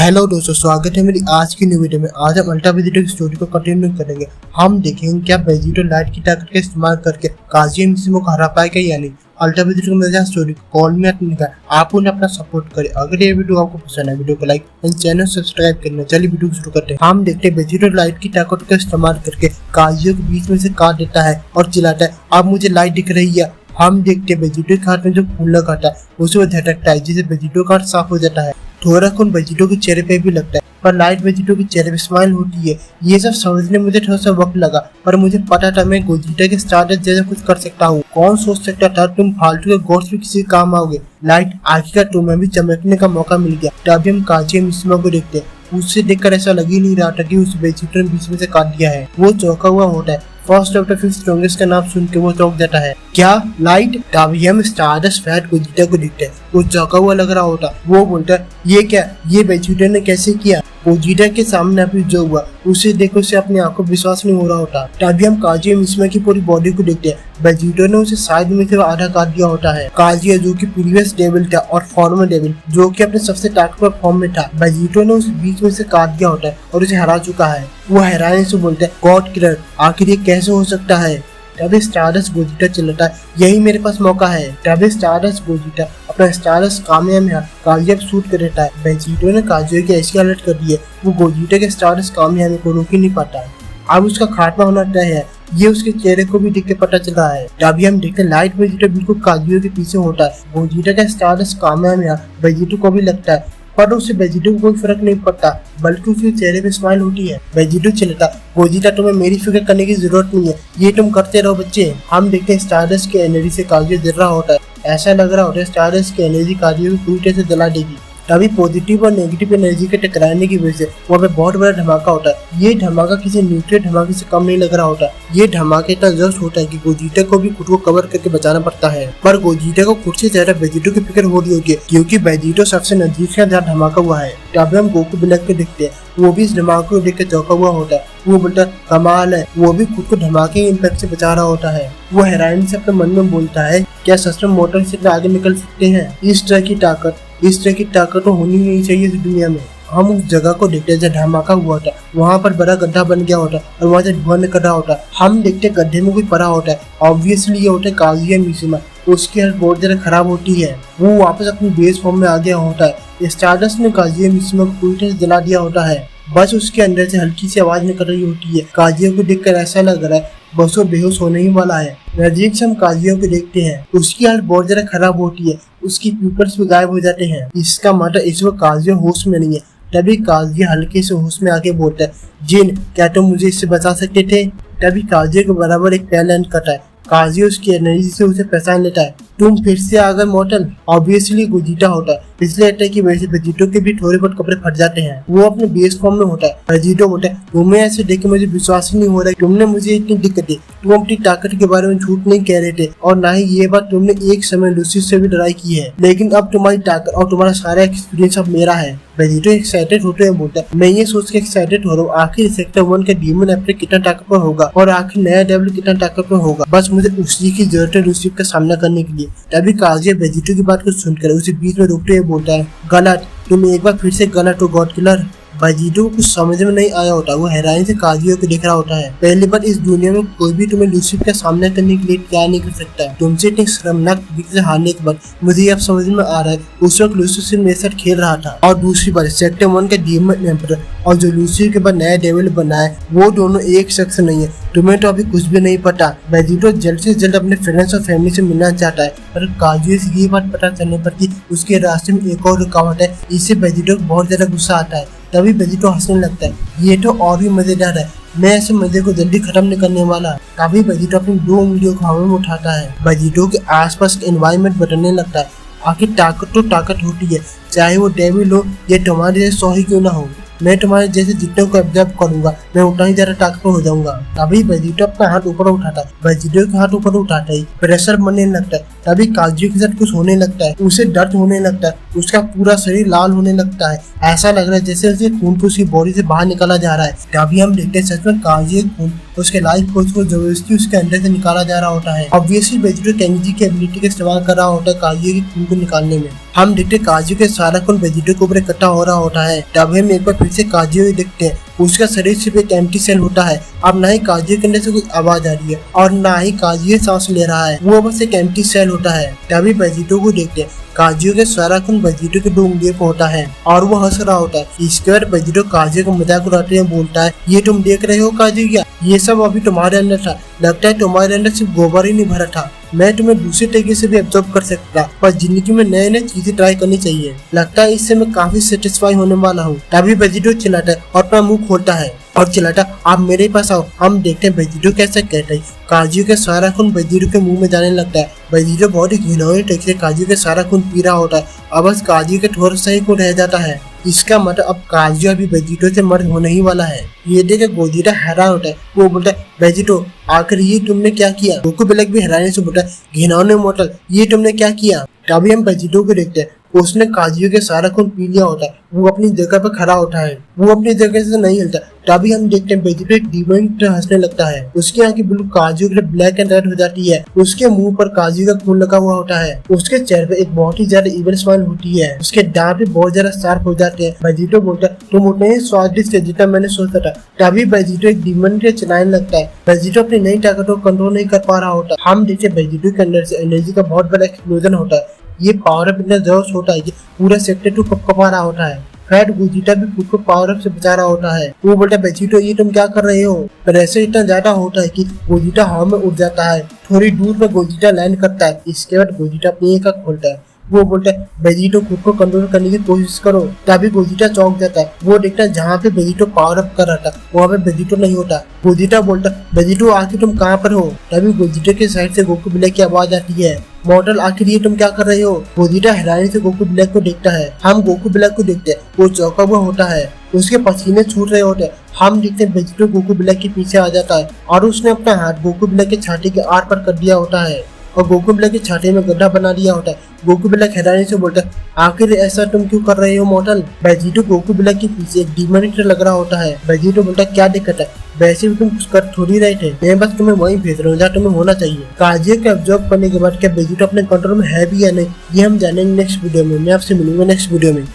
Hello दोस्तों, स्वागत है मेरी आज की न्यू वीडियो में। आज हम अल्ट्रा वेजिटो की स्टोरी को कंटिन्यू करेंगे। हम देखेंगे क्या वेजिटो लाइट की ताकत का इस्तेमाल करके काजिया मिज़ुमा को हरा पाएगा या नहीं। अल्ट्रा वेजिटो में स्टोरी को कॉल में आप उन्हें अपना सपोर्ट करें। अगर ये वीडियो आपको पसंद है, वीडियो को लाइक एंड चैनल सब्सक्राइब करना। चलिए वीडियो शुरू करते हैं। हम देखते हैं वेजिटो लाइट की ताकत का इस्तेमाल करके काजिया के बीच में से काट देता है और चिल्लाता है, अब मुझे लाइट दिख रही है। हम देखते हैं वेजिटो के हाथ में जो फूल लगा था उसे वो झटकता है, जिससे वेजिटो का हाथ साफ हो जाता है। थोड़ा खून वेजिटो के चेहरे पे भी लगता है, पर लाइट वेजिटो के चेहरे पे स्माइल होती है। ये सब समझने में मुझे थोड़ा सा वक्त लगा, पर मुझे पता था मैं गोजिटा के स्टारडस्ट जैसा कुछ कर सकता हूँ। कौन सोच सकता था तुम फालतू के गोट्स भी किसी काम आओगे। लाइट आखिरकार तुम्हें भी चमकने का मौका मिल गया। तभी हम काजिया मिज़ुमा को देखते हैं। उससे देखकर ऐसा लग ही नहीं रहा था कि उस वेजिटो ने बीच में से काट दिया है। वो चौंका हुआ होता है। First of the fifth strongest का नाम सुन के वो चौंक जाता है। क्या लाइट? तभी हम स्टारडस्ट फैट गोजिटा को देखते हैं। वो चौंका हुआ लग रहा होता। वो बोलता है, ये क्या, ये वेजिटो ने कैसे किया? गोजिटा के सामने अभी जो हुआ उसे देखो, उसे अपनी आंखों पर विश्वास नहीं हो रहा होता। तभी हम काजिया मिज़ुमा की पूरी बॉडी को देखते हैं। वेजिटो ने उसे साइड में से आधा काट दिया होता है। काजिया जो कि प्रीवियस डेविल था और फॉर्मर डेविल जो कि अपने सबसे ताकतवर फॉर्म में था, वेजिटो ने उसे बीच में से काट दिया होता है और उसे हरा चुका है। वो हैरानी से बोलता है, गॉड किलर, आखिर ये कैसे हो सकता है? तभी स्टारडस्ट गोजिटा चिल्लाता है, यही मेरे पास मौका है। तभी स्टारडस्ट गोजिटा अपना स्टारडस्ट कामयाब काजिया पे शूट कर देता है। वेजिटो ने काजिया की ऐसी हालत कर दी है, वो गोजिटा के स्टारडस्ट कामयाबी को रोक ही नहीं पाता है। अब उसका खात्मा होना तय है, ये उसके चेहरे को भी देख के पता चल रहा है। तभी हम देखते हैं लाइट वेजिटो बिल्कुल काजिया के पीछे होता है। गोजिटा का स्टारडस्ट कामयाब वेजिटो को भी लगता है, पर उसे वेजिटो को कोई फर्क नहीं पड़ता, बल्कि उसके चेहरे पे स्माइल होती है। वेजिटो चिल्लाता, गोजिटा तुम्हें मेरी फिक्र करने की जरूरत नहीं है, ये तुम करते रहो बच्चे। हम देखते हैं स्टारडस्ट की एनर्जी से काजिया जल रहा होता है। ऐसा लग रहा होता है स्टारडस्ट की एनर्जी काजिया को पूरी तरह से जला देगी। तभी पॉजिटिव और नेगेटिव एनर्जी के टकराने की वजह से वहाँ पे बहुत बड़ा धमाका होता है। ये धमाका किसी न्यूक्लियर धमाके से कम नहीं लग रहा होता। ये धमाका इतना जस्ट होता है कि गोजिटा को भी खुद को कवर करके बचाना पड़ता है। पर गोजिटा को खुद से ज्यादा वेजिटो की फिक्र हो रही होगी, क्योंकि वेजिटो सबसे नजदीक है जहाँ धमाका हुआ है। तभी हम गोकू ब्लैक को देखते हैं। वो भी इस धमाके को देख के चौंका हुआ होता है। वो बोलता है, कमाल है। वो भी खुद को धमाके के इम्पैक्ट से बचा रहा होता है। वो हैरानी से अपने मन में बोलता है, क्या सच में मोटर से आगे निकल सकते हैं? इस तरह की ताकत तो होनी नहीं चाहिए इस दुनिया में। हम उस जगह को देखते हैं जहाँ धमाका हुआ था। वहाँ पर बड़ा गड्ढा बन गया होता और वहाँ से धुआं निकल रहा होता। हम देखते हैं गड्ढे में कोई पड़ा होता है। ऑब्वियसली ये होता है काजिया मिज़ुमा। उसकी हेल्थ बहुत ज्यादा खराब होती है। वो वापस अपनी बेस फॉर्म में आ गया होता है। स्टारडस्ट ने काजिया मिज़ुमा को पूरी तरह से जला दिया होता है। बस उसके अंदर से हल्की सी आवाज निकल रही होती है। काजिया को देखकर ऐसा लग रहा है बस वो बेहोश होने ही वाला है। नजदीक से हम काजिया को देखते हैं। उसकी हालत बहुत ज्यादा खराब होती है। उसकी प्यूपल्स भी गायब हो जाते हैं। इसका मतलब इस वक्त काजिया होश में नहीं है। तभी काजिया हल्के से होश में आके बोलता है, जिन, क्या तुम मुझे इससे बचा सकते थे? तभी काजिया के बराबर एक टैलेंट कटा है। काजिया उसकी एनर्जी से उसे पहचान लेता है। तुम फिर से आ गए मॉर्टल। ऑब्वियसली गोजिटा होता है। पिछले अटैक की वजह से वेजिटो के भी थोड़े बहुत कपड़े फट जाते हैं। वो अपने बेस फॉर्म में होता है। वेजिटो बोलता है, तुम्हें ऐसे देख के मुझे विश्वास ही नहीं हो रहा है, तुमने मुझे इतनी दिक्कत दी। तुम अपनी ताकत के बारे में झूठ नहीं कह रहे थे, और ना ही ये बात तुमने एक समय लूसी से भी लड़ाई की है। लेकिन अब तुम्हारी ताकत और तुम्हारा सारा एक्सपीरियंस अब मेरा है। वेजिटो एक्साइटेड होते हुए बोलता है, मैं ये सोच के एक्साइटेड हो रहा हूँ आखिर सेक्टर 1 का डीमन एप्रिक कितना ताकतवर होगा और आखिर नया डेविल कितना ताकतवर होगा। बस मुझे उसी की जरूरत है लूसी का सामना करने के लिए। तभी काजिया वेजिटो की बात को सुनकर उसे बीच में रोकते हुए बोलता है, गलत, तुम एक बार फिर से गलत हो गॉड किलर। वेजिटो को कुछ समझ में नहीं आया होता। वो हैरानी से काजिया को देख रहा होता है। पहली बार इस दुनिया में कोई भी तुम्हें लूसीफर का सामना करने के लिए तैयार नहीं कर सकता है। तुमसे इतनी शर्मनाक तरीके से हारने के बाद मुझे अब समझ में आ रहा है उस वक्त लूसीफर मेरे साथ खेल रहा था। और दूसरी बार सेक्टर 1 का डीमन एम्परर और जो लूसीफर के बाद नया डेविल बना है, वो दोनों एक शख्स नहीं है। तुम्हें तो अभी कुछ भी नहीं पता। वेजिटो जल्द से जल्द अपने फ्रेंड्स और फैमिली से मिलना चाहता है, पर काजिया से ये बात पता चलने पर कि उसके रास्ते में एक और रुकावट है। इससे वेजिटो को बहुत ज्यादा गुस्सा आता है। तभी वेजिटो हंसने लगता है, ये तो और भी मजेदार है, मैं ऐसे मजे को जल्दी खत्म नहीं करने वाला। तभी वेजिटो अपनी 2 उंगलियों को हवा में उठाता है। वेजिटो के आसपास का एनवायरनमेंट बदलने लगता है। आखिर ताकत तो ताकत होती है, चाहे वो डेविल हो या तुम्हारे जैसे 100 ही क्यों ना हो। मैं तुम्हारे जैसे जितने को ऑब्जर्व करूंगा मैं उतना ही ज्यादा ताकतवर हो जाऊंगा। तभी वेजिटो अपना हाथ ऊपर उठाता है। वेजिटो के हाथ ऊपर उठाता ही प्रेशर बनने लगता है। तभी काजिया के साथ कुछ होने लगता है। उसे दर्द होने लगता है। उसका पूरा शरीर लाल होने लगता है। ऐसा लग रहा है जैसे उसे खून को उसकी बॉडी से बाहर निकाला जा रहा है। तभी हम देखते हैं सच में काजिया खून उसके लाइफ फोर्स को जबरदस्ती उसके अंदर से निकाला जा रहा होता है। ऑब्वियसली वेजिटो केंजी की एबिलिटी का इस्तेमाल कर रहा होता है काजिया के खून को निकालने में। हम देखते काजू के सारा खून वेजिटो के ऊपर इकट्ठा हो रहा होता है। तब हम एक बार फिर से काजू को देखते हैं। उसका शरीर सिर्फ एक एम्प्टी सेल होता है। अब ना ही काजू के अंदर से कोई आवाज आ रही है और ना ही काजू सांस ले रहा है, वो बस एक एम्प्टी सेल होता है। तभी वेजिटो को देखते हैं। काजू के सारा खून वेजिटो के 2 उंगलियों पर होता है और वो हंस रहा होता है। इसके बाद वेजिटो काजू का मजाक उड़ाते हुए बोलता है, ये तुम देख रहे हो काजू, क्या ये सब अभी तुम्हारे अंदर था? लगता है तुम्हारे अंदर सिर्फ गोबर ही नहीं भरा था। मैं तुम्हें दूसरे तरीके से भी एब्जॉर्ब कर सकता, पर जिंदगी में नए नए चीजें ट्राई करनी चाहिए। लगता है इससे मैं काफी सेटिस्फाई होने वाला हूँ। तभी वेजिटो चिल्लाता है और अपना मुंह खोलता है और चिल्लाता, आप मेरे पास आओ, हम देखते हैं वेजिटो कैसे कहता है। काजू के सारा खून वेजिटो के मुंह में जाने लगता है। वेजिटो बहुत ही घिनौने तरीके से काजू के सारा खून पी रहा होता है। अब बस काजू के थोड़ा सा ही खून रह जाता है। इसका मतलब अब काजू अभी वेजिटो से मर्द होने ही वाला है। ये देख गोजिटा हैरान होता है। वो बोलता है, वेजिटो आखिर ये तुमने क्या किया? गोकू ब्लैक भी हैरानी से बोलता है, घिनौने मॉडल, ये तुमने क्या किया? तभी हम वेजिटो को देखते हैं। उसने काजू के सारा खून पी लिया होता है। वो अपनी जगह पर खड़ा होता है, वो अपनी जगह से नहीं हिलता। तभी हम देखते हैं वेजिटो एक डीमन की तरह हंसने लगता है। उसकी आंखें बिल्कुल काजू के ब्लैक एंड रेड हो जाती है। उसके मुंह पर काजू का खून लगा हुआ होता है। उसके चेहरे पे एक बहुत ही ज्यादा इविल स्माइल होती है। उसके दांत भी बहुत ज्यादा शार्प हो जाते हैं। वेजिटो बोलता है, तुम उतने ही स्वादिष्ट थे जितना मैंने सोचा था। तभी वेजिटो एक डीमन के चिल्लाने लगता है। वेजिटो अपनी नई ताकतों को कंट्रोल नहीं कर पा रहा होता। हम देखते हैं वेजिटो के अंदर से एनर्जी का बहुत बड़ा एक्सप्लोजन होता है। ये पावर अप इतना जोश होता है कि पूरा सेक्टर 2 कपकपा रहा होता है। फैट गोजिटा भी खुद को पावर अप से बचा रहा होता है। वो बोलता है, वेजिटो ये तुम क्या कर रहे हो? प्रेशर इतना ज्यादा होता है कि गोजिटा हवा में उड़ जाता है। थोड़ी दूर पर गोजिटा लैंड करता है। इसके बाद गोजिटा अपनी एक आंख खोलता है। वो बोलता है, वेजिटो खुद को कंट्रोल करने की कोशिश करो। तभी गोजिटा चौंक जाता है। वो देखता है जहाँ पे वेजिटो पावर अप कर रहा था वहाँ पे वेजिटो नहीं होता। गोजिटा बोलता है, वेजिटो आखिर तुम कहाँ पर हो? तभी गोजिटा के साइड से गोकू ब्लैक की आवाज आती है, मॉडल आखिर ये तुम क्या कर रहे हो? गोजिटा हैरानी से गोकू ब्लैक को देखता है। हम गोकू ब्लैक को देखते हैं। वो चौंका हुआ होता है। उसके पसीने छूट रहे होते हैं। हम देखते हैं वेजिटो गोकू ब्लैक के पीछे आ जाता है और उसने अपना हाथ गोकू ब्लैक के छाती के आर पर कर दिया होता है और गोकू ब्लैक की छाती में गड्ढा बना दिया होता है। गोकू ब्लैक हैरानी से बोलता है, आखिर ऐसा तुम क्यों कर रहे हो मॉडल? वेजिटो गोकू ब्लैक के पीछे एक डीमन की तरह लग रहा होता है। वेजिटो बोलता है, क्या दिक्कत है? वैसे भी तुम कुछ कर थोड़ी रहे थे, मैं बस तुम्हें वहीं भेज रहा हूँ जहाँ तुम्हें होना चाहिए। काजू के ऑब्जर्व करने के बाद क्या वेजिटो अपने कंट्रोल में है भी या नहीं, ये हम जानेंगे नेक्स्ट वीडियो में। मैं आपसे मिलूंगा नेक्स्ट वीडियो में।